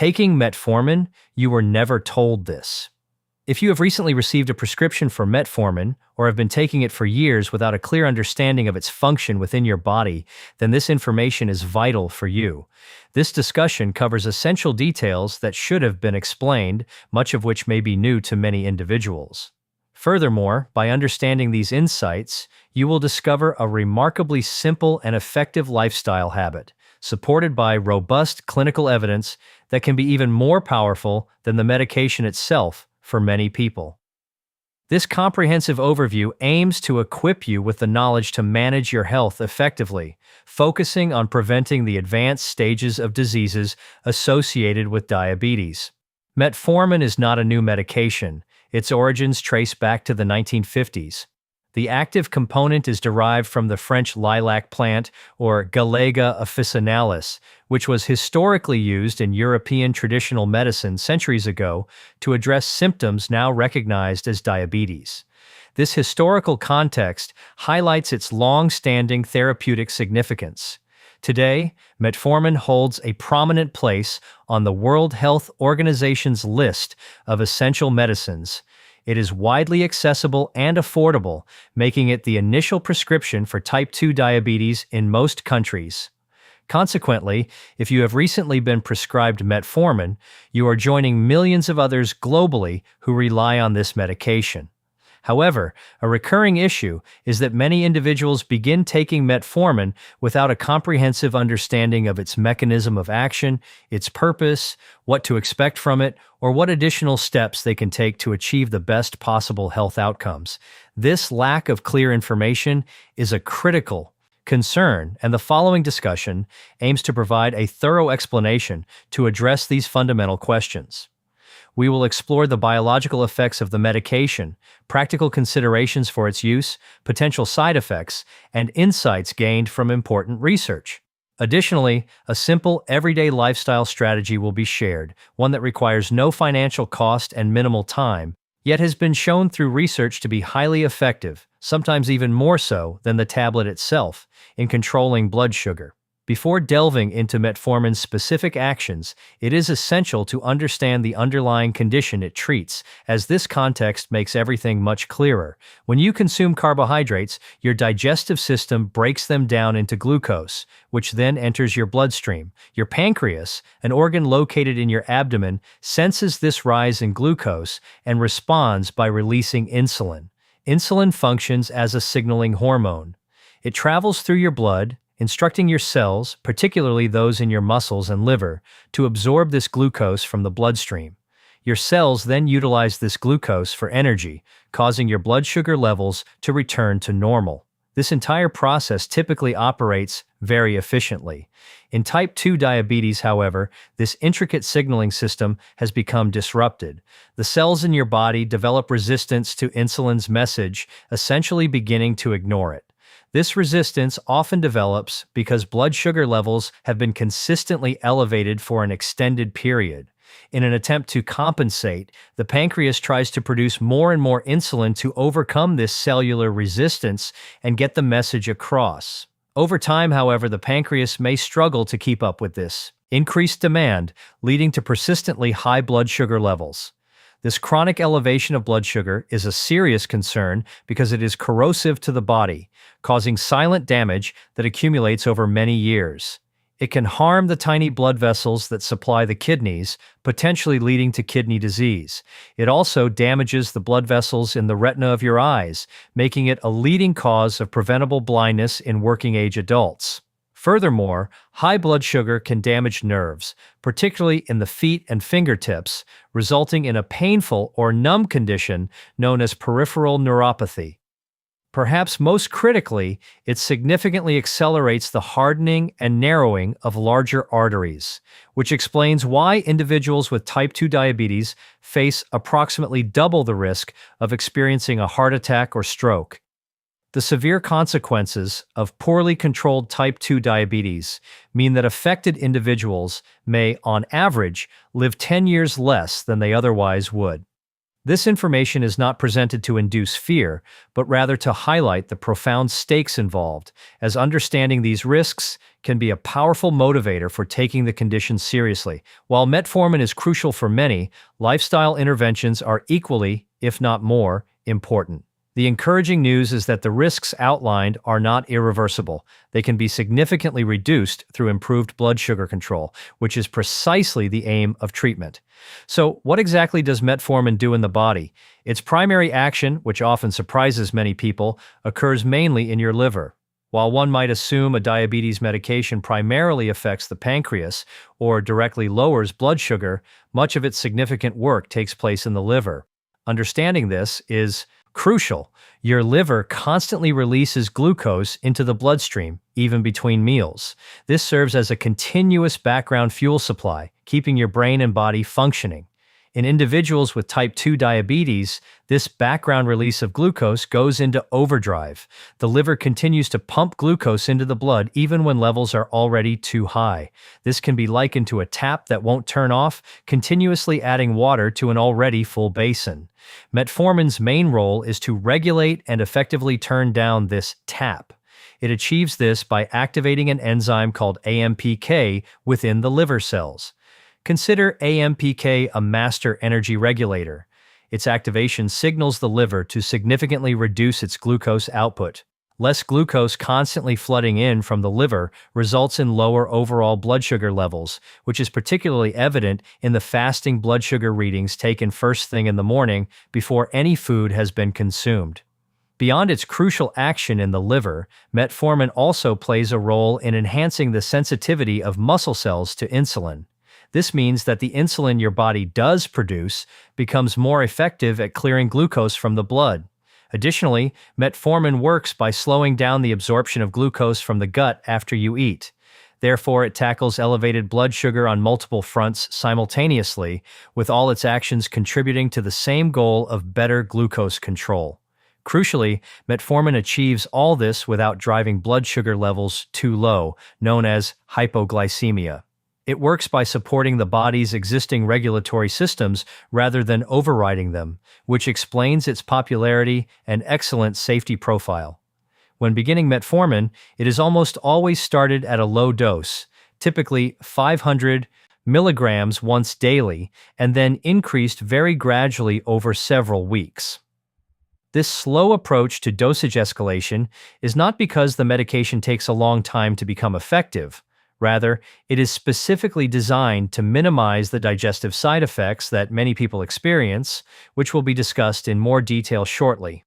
taking metformin, you were never told this. If you have recently received a prescription for metformin or have been taking it for years without a clear understanding of its function within your body, then this information is vital for you. This discussion covers essential details that should have been explained, much of which may be new to many individuals. Furthermore, by understanding these insights, you will discover a remarkably simple and effective lifestyle habit, supported by robust clinical evidence that can be even more powerful than the medication itself for many people. This comprehensive overview aims to equip you with the knowledge to manage your health effectively, focusing on preventing the advanced stages of diseases associated with diabetes. Metformin is not a new medication. Its origins trace back to the 1950s. The active component is derived from the French lilac plant, or Galega officinalis, which was historically used in European traditional medicine centuries ago to address symptoms now recognized as diabetes. This historical context highlights its long-standing therapeutic significance. Today, metformin holds a prominent place on the World Health Organization's list of essential medicines. It is widely accessible and affordable, making it the initial prescription for type 2 diabetes in most countries. Consequently, if you have recently been prescribed metformin, you are joining millions of others globally who rely on this medication. However, a recurring issue is that many individuals begin taking metformin without a comprehensive understanding of its mechanism of action, its purpose, what to expect from it, or what additional steps they can take to achieve the best possible health outcomes. This lack of clear information is a critical concern, and the following discussion aims to provide a thorough explanation to address these fundamental questions. We will explore the biological effects of the medication, practical considerations for its use, potential side effects, and insights gained from important research. Additionally, a simple, everyday lifestyle strategy will be shared, one that requires no financial cost and minimal time, yet has been shown through research to be highly effective, sometimes even more so than the tablet itself, in controlling blood sugar. Before delving into metformin's specific actions, it is essential to understand the underlying condition it treats, as this context makes everything much clearer. When you consume carbohydrates, your digestive system breaks them down into glucose, which then enters your bloodstream. Your pancreas, an organ located in your abdomen, senses this rise in glucose and responds by releasing insulin. Insulin functions as a signaling hormone. It travels through your blood, instructing your cells, particularly those in your muscles and liver, to absorb this glucose from the bloodstream. Your cells then utilize this glucose for energy, causing your blood sugar levels to return to normal. This entire process typically operates very efficiently. In type 2 diabetes, however, this intricate signaling system has become disrupted. The cells in your body develop resistance to insulin's message, essentially beginning to ignore it. This resistance often develops because blood sugar levels have been consistently elevated for an extended period. In an attempt to compensate, the pancreas tries to produce more and more insulin to overcome this cellular resistance and get the message across. Over time, however, the pancreas may struggle to keep up with this increased demand, leading to persistently high blood sugar levels. This chronic elevation of blood sugar is a serious concern because it is corrosive to the body, causing silent damage that accumulates over many years. It can harm the tiny blood vessels that supply the kidneys, potentially leading to kidney disease. It also damages the blood vessels in the retina of your eyes, making it a leading cause of preventable blindness in working-age adults. Furthermore, high blood sugar can damage nerves, particularly in the feet and fingertips, resulting in a painful or numb condition known as peripheral neuropathy. Perhaps most critically, it significantly accelerates the hardening and narrowing of larger arteries, which explains why individuals with type 2 diabetes face approximately double the risk of experiencing a heart attack or stroke. The severe consequences of poorly controlled type 2 diabetes mean that affected individuals may, on average, live 10 years less than they otherwise would. This information is not presented to induce fear, but rather to highlight the profound stakes involved, as understanding these risks can be a powerful motivator for taking the condition seriously. While metformin is crucial for many, lifestyle interventions are equally, if not more, important. The encouraging news is that the risks outlined are not irreversible. They can be significantly reduced through improved blood sugar control, which is precisely the aim of treatment. So, what exactly does metformin do in the body? Its primary action, which often surprises many people, occurs mainly in your liver. While one might assume a diabetes medication primarily affects the pancreas or directly lowers blood sugar, much of its significant work takes place in the liver. Understanding this is crucial. Your liver constantly releases glucose into the bloodstream, even between meals. This serves as a continuous background fuel supply, keeping your brain and body functioning. In individuals with type 2 diabetes, this background release of glucose goes into overdrive. The liver continues to pump glucose into the blood even when levels are already too high. This can be likened to a tap that won't turn off, continuously adding water to an already full basin. Metformin's main role is to regulate and effectively turn down this tap. It achieves this by activating an enzyme called AMPK within the liver cells. Consider AMPK a master energy regulator. Its activation signals the liver to significantly reduce its glucose output. Less glucose constantly flooding in from the liver results in lower overall blood sugar levels, which is particularly evident in the fasting blood sugar readings taken first thing in the morning before any food has been consumed. Beyond its crucial action in the liver, metformin also plays a role in enhancing the sensitivity of muscle cells to insulin. This means that the insulin your body does produce becomes more effective at clearing glucose from the blood. Additionally, metformin works by slowing down the absorption of glucose from the gut after you eat. Therefore, it tackles elevated blood sugar on multiple fronts simultaneously, with all its actions contributing to the same goal of better glucose control. Crucially, metformin achieves all this without driving blood sugar levels too low, known as hypoglycemia. It works by supporting the body's existing regulatory systems rather than overriding them, which explains its popularity and excellent safety profile. When beginning metformin, it is almost always started at a low dose, typically 500 milligrams once daily, and then increased very gradually over several weeks. This slow approach to dosage escalation is not because the medication takes a long time to become effective. Rather, it is specifically designed to minimize the digestive side effects that many people experience, which will be discussed in more detail shortly.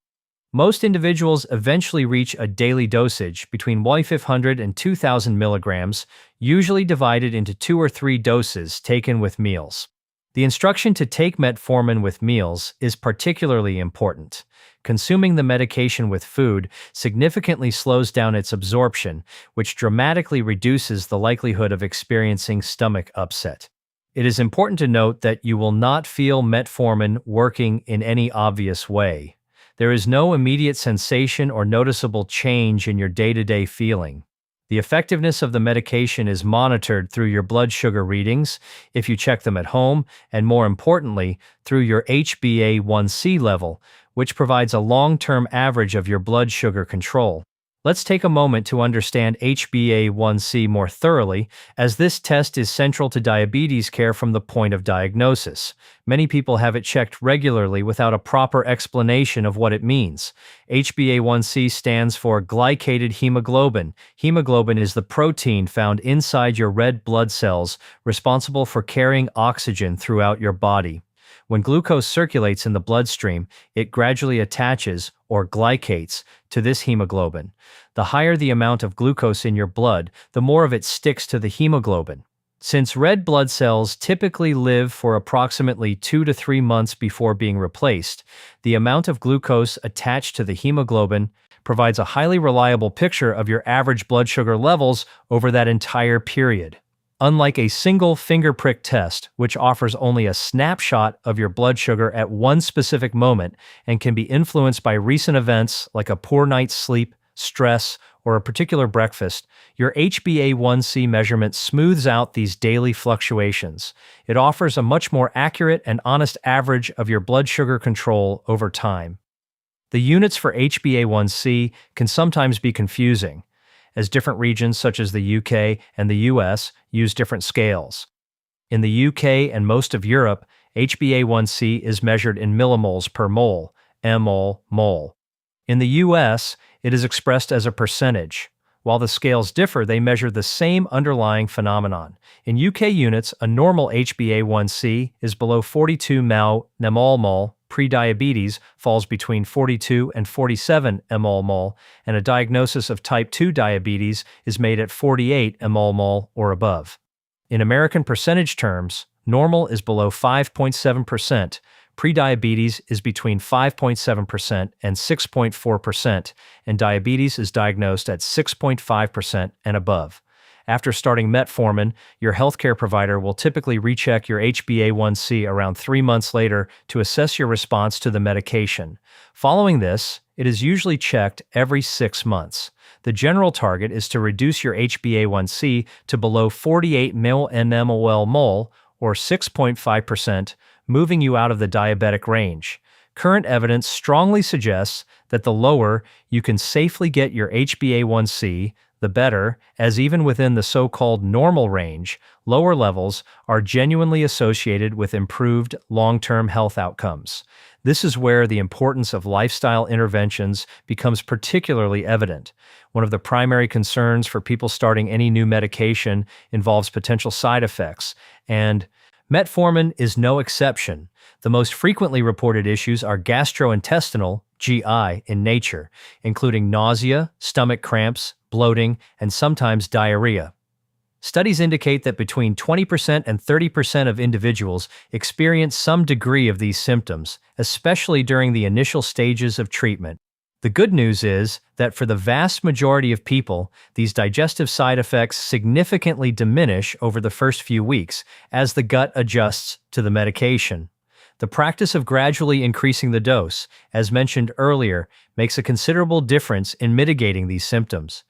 Most individuals eventually reach a daily dosage between 1,500 and 2,000 milligrams, usually divided into 2 or 3 doses taken with meals. The instruction to take metformin with meals is particularly important. Consuming the medication with food significantly slows down its absorption, which dramatically reduces the likelihood of experiencing stomach upset. It is important to note that you will not feel metformin working in any obvious way. There is no immediate sensation or noticeable change in your day-to-day feeling. The effectiveness of the medication is monitored through your blood sugar readings, if you check them at home, and more importantly, through your HbA1c level, which provides a long-term average of your blood sugar control. Let's take a moment to understand HbA1c more thoroughly, as this test is central to diabetes care from the point of diagnosis. Many people have it checked regularly without a proper explanation of what it means. HbA1c stands for glycated hemoglobin. Hemoglobin is the protein found inside your red blood cells, responsible for carrying oxygen throughout your body. When glucose circulates in the bloodstream, it gradually attaches, or glycates, to this hemoglobin. The higher the amount of glucose in your blood, the more of it sticks to the hemoglobin. Since red blood cells typically live for approximately 2 to 3 months before being replaced, the amount of glucose attached to the hemoglobin provides a highly reliable picture of your average blood sugar levels over that entire period. Unlike a single finger prick test, which offers only a snapshot of your blood sugar at one specific moment and can be influenced by recent events like a poor night's sleep, stress, or a particular breakfast, your HbA1c measurement smooths out these daily fluctuations. It offers a much more accurate and honest average of your blood sugar control over time. The units for HbA1c can sometimes be confusing, as different regions such as the UK and the US use different scales. In the UK and most of Europe, HbA1c is measured in millimoles per mole, mmol/mol. In the US, it is expressed as a percentage. While the scales differ, they measure the same underlying phenomenon. In UK units, a normal HbA1c is below 42 mmol/mol. Pre-diabetes falls between 42 and 47 mmol/mol, and a diagnosis of type 2 diabetes is made at 48 mmol/mol or above. In American percentage terms, normal is below 5.7%, prediabetes is between 5.7% and 6.4%, and diabetes is diagnosed at 6.5% and above. After starting metformin, your healthcare provider will typically recheck your HbA1c around 3 months later to assess your response to the medication. Following this, it is usually checked every 6 months. The general target is to reduce your HbA1c to below 48 mmol/mol or 6.5%, moving you out of the diabetic range. Current evidence strongly suggests that the lower you can safely get your HbA1c, the better, as even within the so-called normal range, lower levels are genuinely associated with improved long-term health outcomes. This is where the importance of lifestyle interventions becomes particularly evident. One of the primary concerns for people starting any new medication involves potential side effects, and metformin is no exception. The most frequently reported issues are gastrointestinal, GI, in nature, including nausea, stomach cramps, bloating, and sometimes diarrhea. Studies indicate that between 20% and 30% of individuals experience some degree of these symptoms, especially during the initial stages of treatment. The good news is that for the vast majority of people, these digestive side effects significantly diminish over the first few weeks as the gut adjusts to the medication. The practice of gradually increasing the dose, as mentioned earlier, makes a considerable difference in mitigating these symptoms.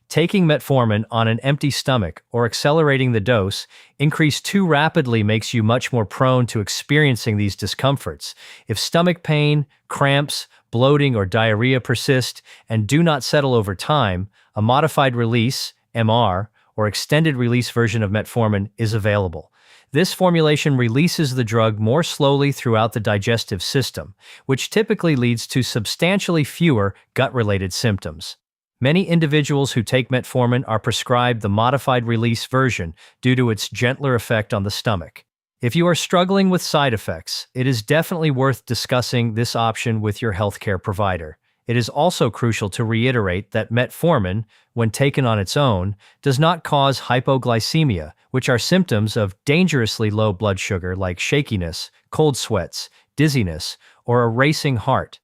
Taking metformin on an empty stomach or accelerating the dose increased too rapidly makes you much more prone to experiencing these discomforts. If stomach pain, cramps, bloating, or diarrhea persist and do not settle over time, a modified release, MR, or extended release version of metformin is available. This formulation releases the drug more slowly throughout the digestive system, which typically leads to substantially fewer gut-related symptoms. Many individuals who take metformin are prescribed the modified release version due to its gentler effect on the stomach. If you are struggling with side effects, it is definitely worth discussing this option with your healthcare provider. It is also crucial to reiterate that metformin, when taken on its own, does not cause hypoglycemia, which are symptoms of dangerously low blood sugar like shakiness, cold sweats, dizziness, or a racing heart.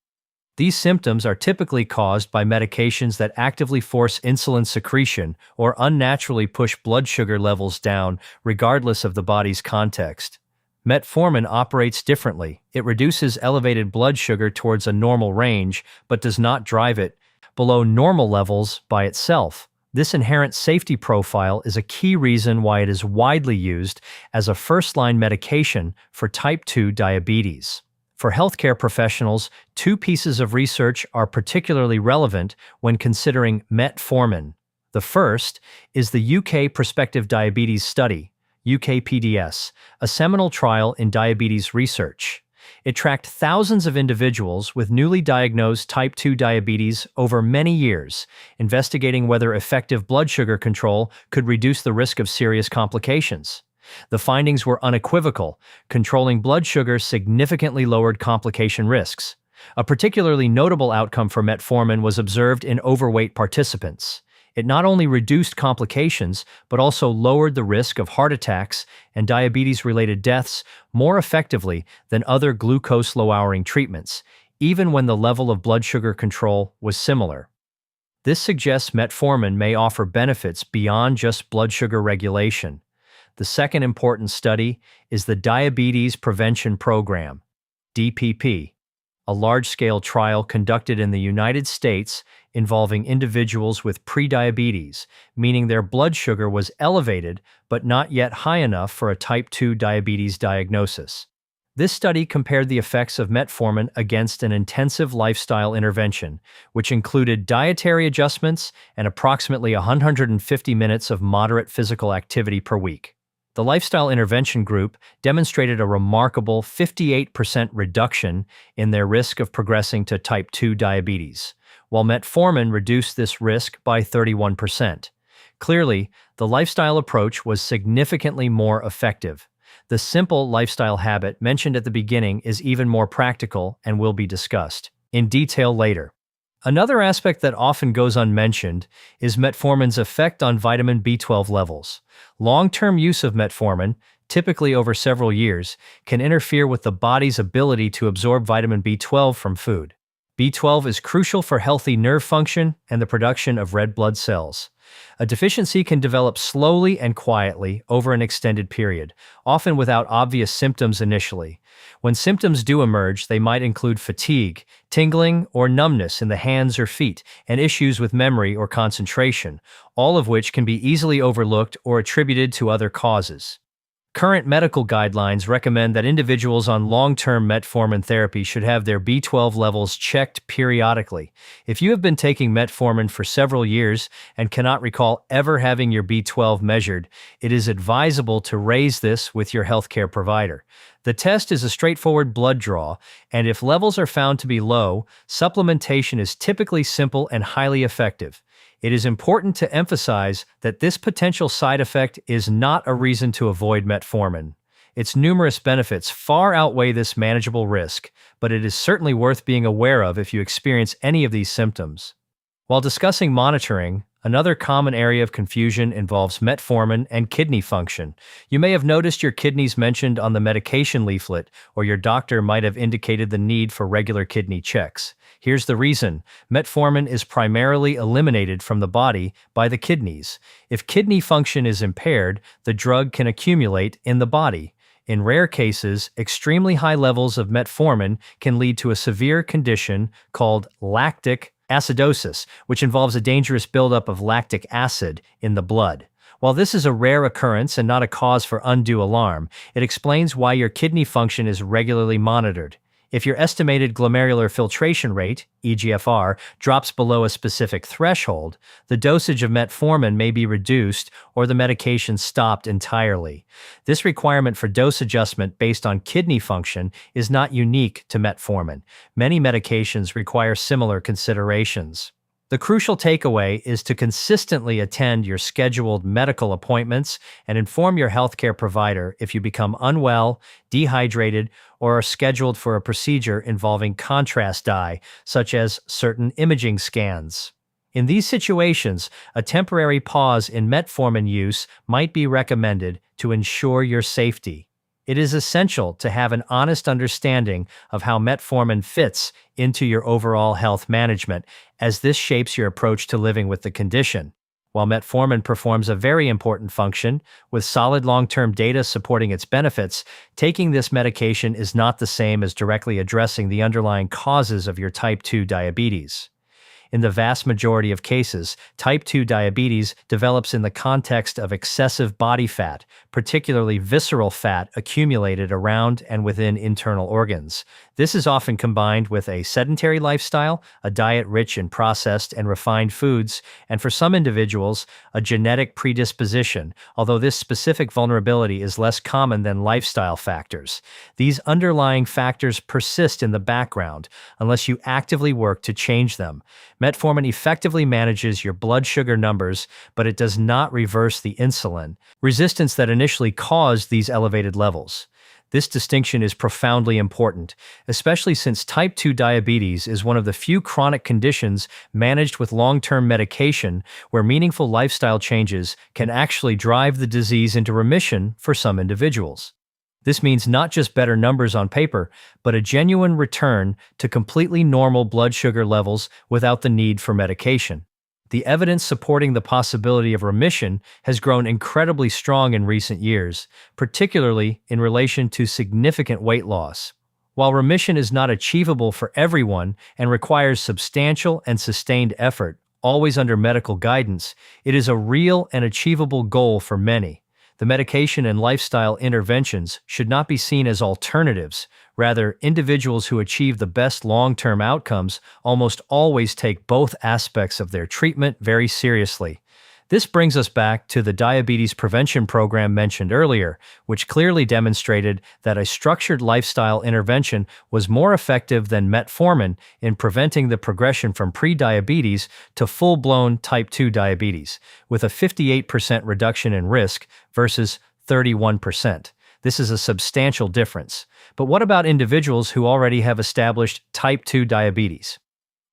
These symptoms are typically caused by medications that actively force insulin secretion or unnaturally push blood sugar levels down, regardless of the body's context. Metformin operates differently. It reduces elevated blood sugar towards a normal range, but does not drive it below normal levels by itself. This inherent safety profile is a key reason why it is widely used as a first-line medication for type 2 diabetes. For healthcare professionals, 2 pieces of research are particularly relevant when considering metformin. The first is the UK Prospective Diabetes Study, UKPDS, a seminal trial in diabetes research. It tracked thousands of individuals with newly diagnosed type 2 diabetes over many years, investigating whether effective blood sugar control could reduce the risk of serious complications. The findings were unequivocal. Controlling blood sugar significantly lowered complication risks. A particularly notable outcome for metformin was observed in overweight participants. It not only reduced complications, but also lowered the risk of heart attacks and diabetes-related deaths more effectively than other glucose-lowering treatments, even when the level of blood sugar control was similar. This suggests metformin may offer benefits beyond just blood sugar regulation. The second important study is the Diabetes Prevention Program, DPP. a large-scale trial conducted in the United States involving individuals with prediabetes, meaning their blood sugar was elevated but not yet high enough for a type 2 diabetes diagnosis. This study compared the effects of metformin against an intensive lifestyle intervention, which included dietary adjustments and approximately 150 minutes of moderate physical activity per week. The lifestyle intervention group demonstrated a remarkable 58% reduction in their risk of progressing to type 2 diabetes, while metformin reduced this risk by 31%. Clearly, the lifestyle approach was significantly more effective. The simple lifestyle habit mentioned at the beginning is even more practical and will be discussed in detail later. Another aspect that often goes unmentioned is metformin's effect on vitamin B12 levels. Long-term use of metformin, typically over several years, can interfere with the body's ability to absorb vitamin B12 from food. B12 is crucial for healthy nerve function and the production of red blood cells. A deficiency can develop slowly and quietly over an extended period, often without obvious symptoms initially. When symptoms do emerge, they might include fatigue, tingling, or numbness in the hands or feet, and issues with memory or concentration, all of which can be easily overlooked or attributed to other causes. Current medical guidelines recommend that individuals on long-term metformin therapy should have their B12 levels checked periodically. If you have been taking metformin for several years and cannot recall ever having your B12 measured, it is advisable to raise this with your healthcare provider. The test is a straightforward blood draw, and if levels are found to be low, supplementation is typically simple and highly effective. It is important to emphasize that this potential side effect is not a reason to avoid metformin. Its numerous benefits far outweigh this manageable risk, but it is certainly worth being aware of if you experience any of these symptoms. While discussing monitoring, another common area of confusion involves metformin and kidney function. You may have noticed your kidneys mentioned on the medication leaflet, or your doctor might have indicated the need for regular kidney checks. Here's the reason. Metformin is primarily eliminated from the body by the kidneys. If kidney function is impaired, the drug can accumulate in the body. In rare cases, extremely high levels of metformin can lead to a severe condition called lactic acidosis, which involves a dangerous buildup of lactic acid in the blood. While this is a rare occurrence and not a cause for undue alarm, it explains why your kidney function is regularly monitored. If your estimated glomerular filtration rate, eGFR, drops below a specific threshold, the dosage of metformin may be reduced or the medication stopped entirely. This requirement for dose adjustment based on kidney function is not unique to metformin. Many medications require similar considerations. The crucial takeaway is to consistently attend your scheduled medical appointments and inform your healthcare provider if you become unwell, dehydrated, or are scheduled for a procedure involving contrast dye, such as certain imaging scans. In these situations, a temporary pause in metformin use might be recommended to ensure your safety. It is essential to have an honest understanding of how metformin fits into your overall health management, as this shapes your approach to living with the condition. While metformin performs a very important function, with solid long-term data supporting its benefits, taking this medication is not the same as directly addressing the underlying causes of your type 2 diabetes. In the vast majority of cases, type 2 diabetes develops in the context of excessive body fat, particularly visceral fat accumulated around and within internal organs. This is often combined with a sedentary lifestyle, a diet rich in processed and refined foods, and for some individuals, a genetic predisposition, although this specific vulnerability is less common than lifestyle factors. These underlying factors persist in the background unless you actively work to change them. Metformin effectively manages your blood sugar numbers, but it does not reverse the insulin resistance that initially caused these elevated levels. This distinction is profoundly important, especially since type 2 diabetes is one of the few chronic conditions managed with long-term medication where meaningful lifestyle changes can actually drive the disease into remission for some individuals. This means not just better numbers on paper, but a genuine return to completely normal blood sugar levels without the need for medication. The evidence supporting the possibility of remission has grown incredibly strong in recent years, particularly in relation to significant weight loss. While remission is not achievable for everyone and requires substantial and sustained effort, always under medical guidance, it is a real and achievable goal for many. The medication and lifestyle interventions should not be seen as alternatives. Rather, individuals who achieve the best long-term outcomes almost always take both aspects of their treatment very seriously. This brings us back to the diabetes prevention program mentioned earlier, which clearly demonstrated that a structured lifestyle intervention was more effective than metformin in preventing the progression from pre-diabetes to full-blown type 2 diabetes, with a 58% reduction in risk versus 31%. This is a substantial difference. But what about individuals who already have established type 2 diabetes?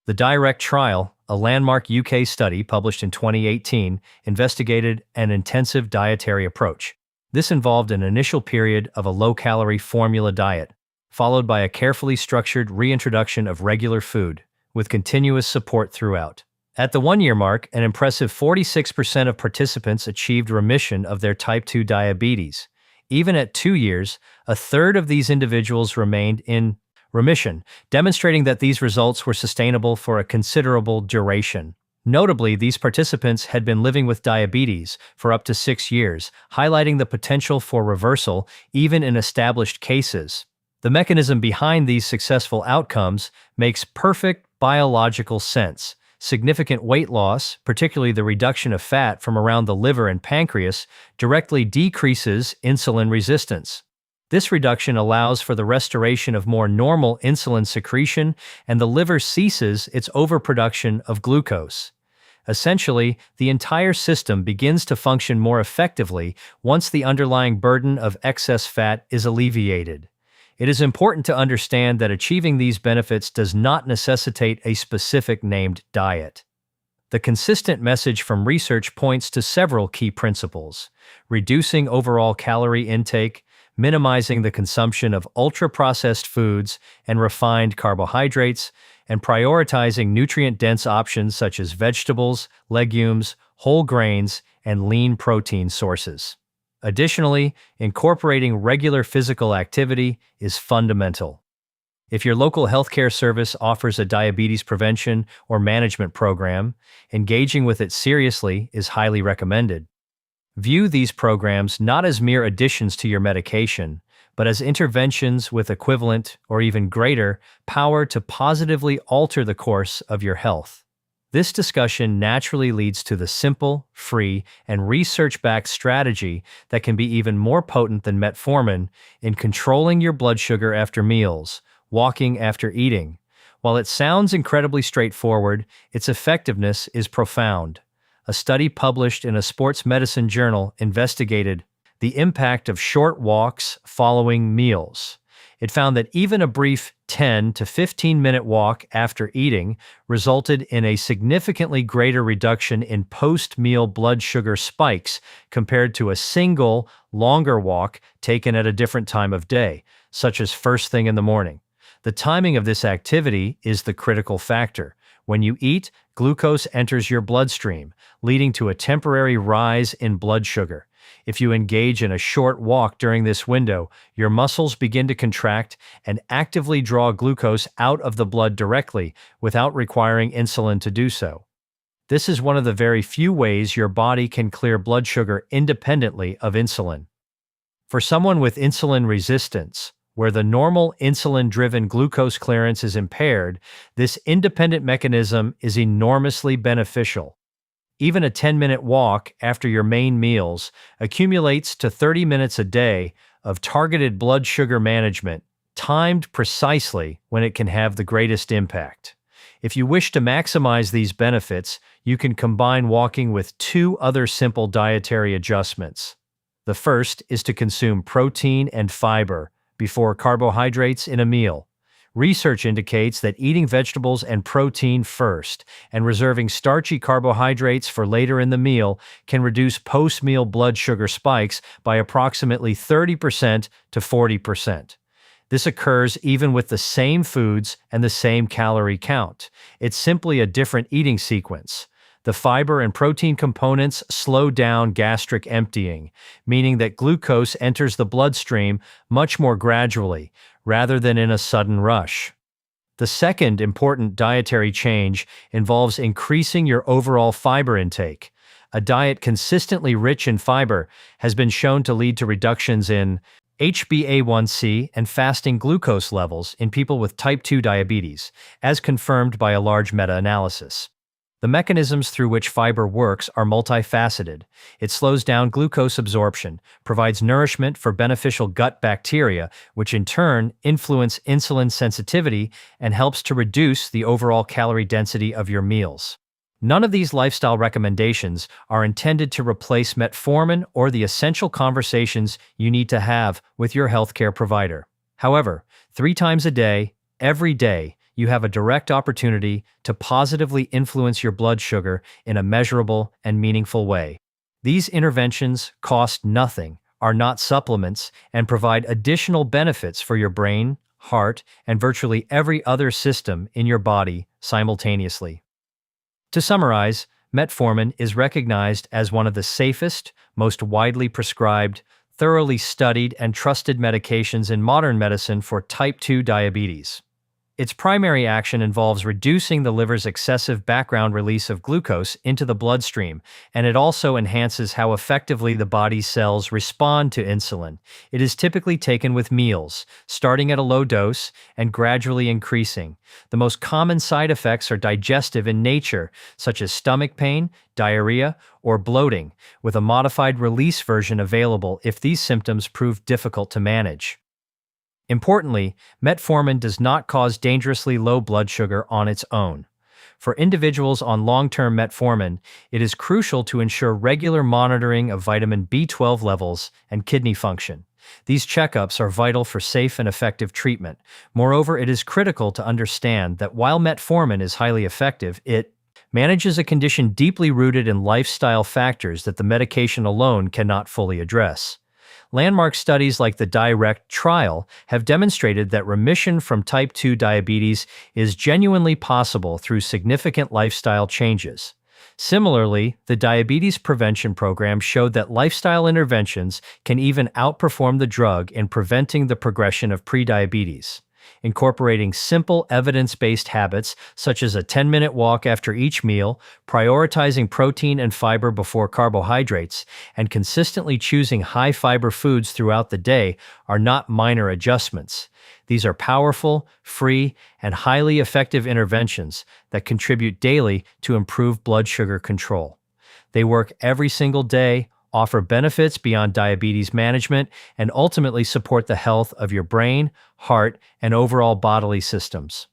The DIRECT trial, a landmark UK study published in 2018, investigated an intensive dietary approach. This involved an initial period of a low-calorie formula diet, followed by a carefully structured reintroduction of regular food, with continuous support throughout. At the one-year mark, an impressive 46% of participants achieved remission of their type 2 diabetes. Even at 2 years, a third of these individuals remained in remission, demonstrating that these results were sustainable for a considerable duration. Notably, these participants had been living with diabetes for up to 6 years, highlighting the potential for reversal even in established cases. The mechanism behind these successful outcomes makes perfect biological sense. Significant weight loss, particularly the reduction of fat from around the liver and pancreas, directly decreases insulin resistance. This reduction allows for the restoration of more normal insulin secretion, and the liver ceases its overproduction of glucose. Essentially, the entire system begins to function more effectively once the underlying burden of excess fat is alleviated. It is important to understand that achieving these benefits does not necessitate a specific named diet. The consistent message from research points to several key principles: reducing overall calorie intake, minimizing the consumption of ultra-processed foods and refined carbohydrates, and prioritizing nutrient-dense options such as vegetables, legumes, whole grains, and lean protein sources. Additionally, incorporating regular physical activity is fundamental. If your local healthcare service offers a diabetes prevention or management program, engaging with it seriously is highly recommended. View these programs not as mere additions to your medication, but as interventions with equivalent or even greater power to positively alter the course of your health. This discussion naturally leads to the simple, free, and research-backed strategy that can be even more potent than metformin in controlling your blood sugar after meals, walking after eating. While it sounds incredibly straightforward, its effectiveness is profound. A study published in a sports medicine journal investigated the impact of short walks following meals. It found that even a brief 10 to 15-minute walk after eating resulted in a significantly greater reduction in post-meal blood sugar spikes compared to a single, longer walk taken at a different time of day, such as first thing in the morning. The timing of this activity is the critical factor. When you eat, glucose enters your bloodstream, leading to a temporary rise in blood sugar. If you engage in a short walk during this window, your muscles begin to contract and actively draw glucose out of the blood directly without requiring insulin to do so. This is one of the very few ways your body can clear blood sugar independently of insulin. For someone with insulin resistance, where the normal insulin-driven glucose clearance is impaired, this independent mechanism is enormously beneficial. Even a 10-minute walk after your main meals accumulates to 30 minutes a day of targeted blood sugar management, timed precisely when it can have the greatest impact. If you wish to maximize these benefits, you can combine walking with 2 other simple dietary adjustments. The first is to consume protein and fiber before carbohydrates in a meal. Research indicates that eating vegetables and protein first and reserving starchy carbohydrates for later in the meal can reduce post-meal blood sugar spikes by approximately 30% to 40%. This occurs even with the same foods and the same calorie count. It's simply a different eating sequence. The fiber and protein components slow down gastric emptying, meaning that glucose enters the bloodstream much more gradually, rather than in a sudden rush. The second important dietary change involves increasing your overall fiber intake. A diet consistently rich in fiber has been shown to lead to reductions in HbA1c and fasting glucose levels in people with type 2 diabetes, as confirmed by a large meta-analysis. The mechanisms through which fiber works are multifaceted. It slows down glucose absorption, provides nourishment for beneficial gut bacteria, which in turn influence insulin sensitivity and helps to reduce the overall calorie density of your meals. None of these lifestyle recommendations are intended to replace metformin or the essential conversations you need to have with your healthcare provider. However, 3 times a day, every day, you have a direct opportunity to positively influence your blood sugar in a measurable and meaningful way. These interventions cost nothing, are not supplements, and provide additional benefits for your brain, heart, and virtually every other system in your body simultaneously. To summarize, metformin is recognized as one of the safest, most widely prescribed, thoroughly studied, and trusted medications in modern medicine for type 2 diabetes. Its primary action involves reducing the liver's excessive background release of glucose into the bloodstream, and it also enhances how effectively the body's cells respond to insulin. It is typically taken with meals, starting at a low dose and gradually increasing. The most common side effects are digestive in nature, such as stomach pain, diarrhea, or bloating, with a modified release version available if these symptoms prove difficult to manage. Importantly, metformin does not cause dangerously low blood sugar on its own. For individuals on long-term metformin, it is crucial to ensure regular monitoring of vitamin B12 levels and kidney function. These checkups are vital for safe and effective treatment. Moreover, it is critical to understand that while metformin is highly effective, it manages a condition deeply rooted in lifestyle factors that the medication alone cannot fully address. Landmark studies like the DIRECT trial have demonstrated that remission from type 2 diabetes is genuinely possible through significant lifestyle changes. Similarly, the Diabetes Prevention Program showed that lifestyle interventions can even outperform the drug in preventing the progression of prediabetes. Incorporating simple evidence-based habits such as a 10-minute walk after each meal, prioritizing protein and fiber before carbohydrates, and consistently choosing high-fiber foods throughout the day are not minor adjustments. These are powerful, free, and highly effective interventions that contribute daily to improved blood sugar control. They work every single day, offer benefits beyond diabetes management, and ultimately support the health of your brain, heart, and overall bodily systems.